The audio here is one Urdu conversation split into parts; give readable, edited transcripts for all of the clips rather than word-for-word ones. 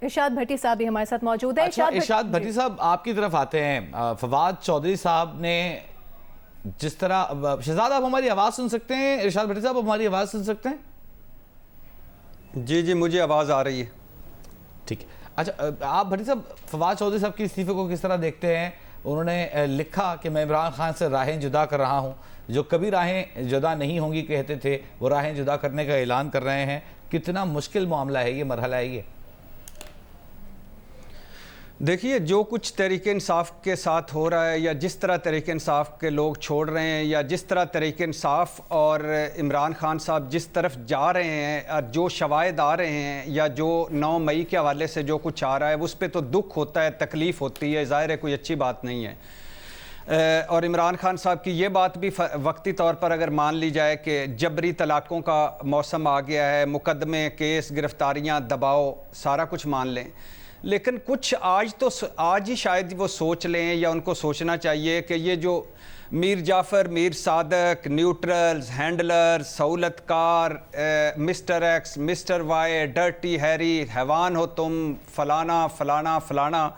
ارشاد بھٹی صاحب بھی ہمارے ساتھ موجود ہیں۔ ارشاد بھٹی صاحب آپ کی طرف آتے ہیں۔ فواد چودھری صاحب نے جس طرح، شہزاد آپ ہماری آواز سن سکتے ہیں؟ ارشاد بھٹی صاحب ہماری آواز سن سکتے ہیں؟ جی مجھے آواز آ رہی ہے۔ ٹھیک ہے، اچھا آپ بھٹی صاحب فواد چودھری صاحب کی استعفے کو کس طرح دیکھتے ہیں؟ انہوں نے لکھا کہ میں عمران خان سے راہیں جدا کر رہا ہوں، جو کبھی راہیں جدا نہیں ہوں گی کہتے تھے وہ راہیں جدا کرنے کا اعلان کر رہے ہیں۔ کتنا مشکل معاملہ ہے یہ، مرحلہ ہے یہ؟ دیکھیے، جو کچھ تحریک انصاف کے ساتھ ہو رہا ہے، یا جس طرح تحریک انصاف کے لوگ چھوڑ رہے ہیں، یا جس طرح تحریک انصاف اور عمران خان صاحب جس طرف جا رہے ہیں، اور جو شواہد آ رہے ہیں، یا جو 9 مئی کے حوالے سے جو کچھ آ رہا ہے، اس پہ تو دکھ ہوتا ہے، تکلیف ہوتی ہے، ظاہر ہے کوئی اچھی بات نہیں ہے۔ اور عمران خان صاحب کی یہ بات بھی وقتی طور پر اگر مان لی جائے کہ جبری طلاقوں کا موسم آ گیا ہے، مقدمے، کیس، گرفتاریاں، دباؤ، سارا کچھ مان لیں، لیکن کچھ آج ہی شاید وہ سوچ لیں، یا ان کو سوچنا چاہیے کہ یہ جو میر جعفر، میر صادق، نیوٹرلز، ہینڈلر، سہولت کار، mister X, mister Y, dirty Harry, حیوان ہو تم، فلانا فلانا فلانا،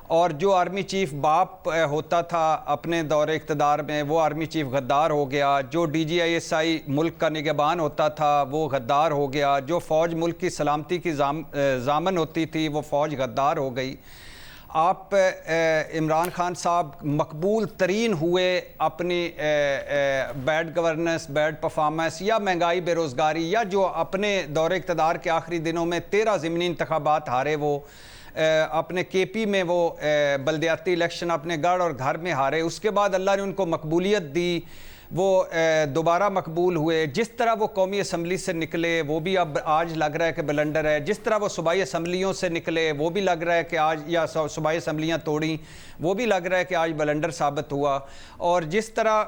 اور جو آرمی چیف باپ ہوتا تھا اپنے دور اقتدار میں، وہ آرمی چیف غدار ہو گیا، جو D G I S I ملک کا نگہبان ہوتا تھا وہ غدار ہو گیا، جو فوج ملک کی سلامتی کی ضامن ہوتی تھی وہ فوج غدار ہو گئی۔ آپ عمران خان صاحب مقبول ترین ہوئے اپنی بیڈ گورننس، بیڈ پرفارمنس، یا مہنگائی، بے روزگاری، یا جو اپنے دور اقتدار کے آخری دنوں میں 13 ضمنی انتخابات ہارے، وہ اپنے کے پی میں وہ بلدیاتی الیکشن اپنے گڑھ اور گھر میں ہارے، اس کے بعد اللہ نے ان کو مقبولیت دی، وہ دوبارہ مقبول ہوئے۔ جس طرح وہ قومی اسمبلی سے نکلے وہ بھی اب آج لگ رہا ہے کہ بلنڈر ہے، جس طرح وہ صوبائی اسمبلیوں سے نکلے وہ بھی لگ رہا ہے کہ آج، یا صوبائی اسمبلیاں توڑیں وہ بھی لگ رہا ہے کہ آج بلنڈر ثابت ہوا۔ اور جس طرح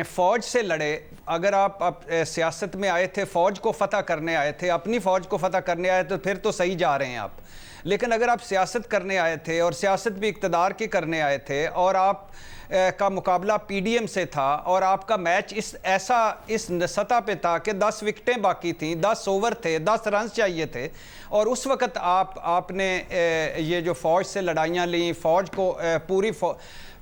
فوج سے لڑے، اگر آپ سیاست میں آئے تھے، فوج کو فتح کرنے آئے تھے، اپنی فوج کو فتح کرنے آئے تو پھر تو صحیح جا رہے ہیں آپ، لیکن اگر آپ سیاست کرنے آئے تھے، اور سیاست بھی اقتدار کی کرنے آئے تھے، اور آپ کا مقابلہ پی ڈی ایم سے تھا، اور آپ کا میچ اس سطح پہ تھا کہ 10 وکٹیں باقی تھیں، 10 اوور تھے، 10 رنز چاہیے تھے، اور اس وقت آپ نے یہ جو فوج سے لڑائیاں لیں، فوج کو پوری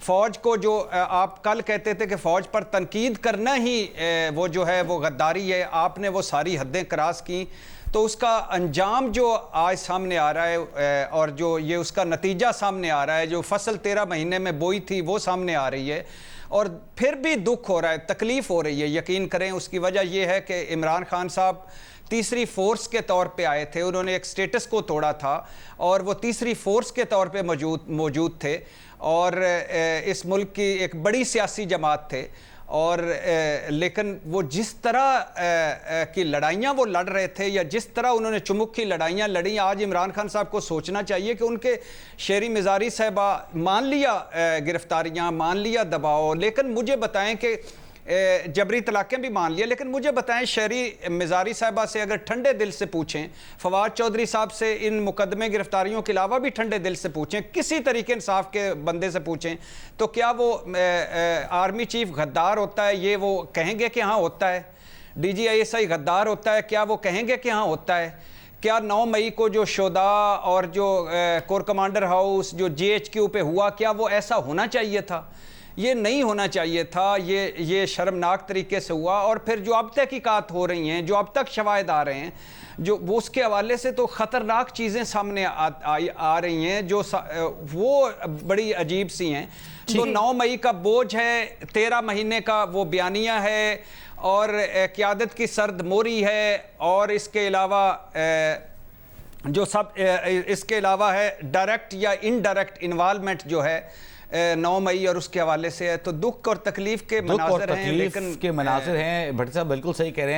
فوج کو جو آپ کل کہتے تھے کہ فوج پر تنقید کرنا ہی وہ جو ہے وہ غداری ہے، آپ نے وہ ساری حدیں کراس کی، تو اس کا انجام جو آج سامنے آ رہا ہے، اور جو یہ اس کا نتیجہ سامنے آ رہا ہے، جو فصل 13 مہینے میں بوئی تھی وہ سامنے آ رہی ہے، اور پھر بھی دکھ ہو رہا ہے، تکلیف ہو رہی ہے۔ یقین کریں اس کی وجہ یہ ہے کہ عمران خان صاحب تیسری فورس کے طور پہ آئے تھے، انہوں نے ایک سٹیٹس کو توڑا تھا، اور وہ تیسری فورس کے طور پہ موجود تھے، اور اس ملک کی ایک بڑی سیاسی جماعت تھے، اور لیکن وہ جس طرح کی لڑائیاں وہ لڑ رہے تھے، یا جس طرح انہوں نے چمک کی لڑائیاں لڑیں، آج عمران خان صاحب کو سوچنا چاہیے کہ ان کے شہری مزاری صاحبہ مان لیا گرفتاریاں، مان لیا دباؤ، لیکن مجھے بتائیں کہ جبری طلاقیں بھی مان لیا، لیکن مجھے بتائیں شہری مزاری صاحبہ سے اگر ٹھنڈے دل سے پوچھیں، فواد چودھری صاحب سے ان مقدمے گرفتاریوں کے علاوہ بھی ٹھنڈے دل سے پوچھیں، کسی طریقے انصاف کے بندے سے پوچھیں، تو کیا وہ آرمی چیف غدار ہوتا ہے یہ وہ کہیں گے کہ ہاں ہوتا ہے؟ D G I S I غدار ہوتا ہے کیا وہ کہیں گے کہ ہاں ہوتا ہے؟ کیا 9 مئی کو جو شودا اور جو کور کمانڈر ہاؤس جو جی ایچ کیو پہ ہوا، کیا وہ ایسا ہونا چاہیے تھا؟ یہ نہیں ہونا چاہیے تھا، یہ شرمناک طریقے سے ہوا۔ اور پھر جو اب تحقیقات ہو رہی ہیں، جو اب تک شواہد آ رہے ہیں، جو وہ اس کے حوالے سے تو خطرناک چیزیں سامنے آ رہی ہیں، جو وہ بڑی عجیب سی ہیں۔ تو 9 مئی کا بوجھ ہے، 13 مہینے کا وہ بیانیہ ہے، اور قیادت کی سرد موری ہے، اور اس کے علاوہ جو اس کے علاوہ ہے ڈائریکٹ یا انڈائریکٹ انوالومنٹ جو ہے 9 مئی اور اس کے حوالے سے ہے، تو دکھ اور تکلیف کے مناظر ہیں، لیکن بھٹی صاحب بالکل صحیح کہہ رہے ہیں۔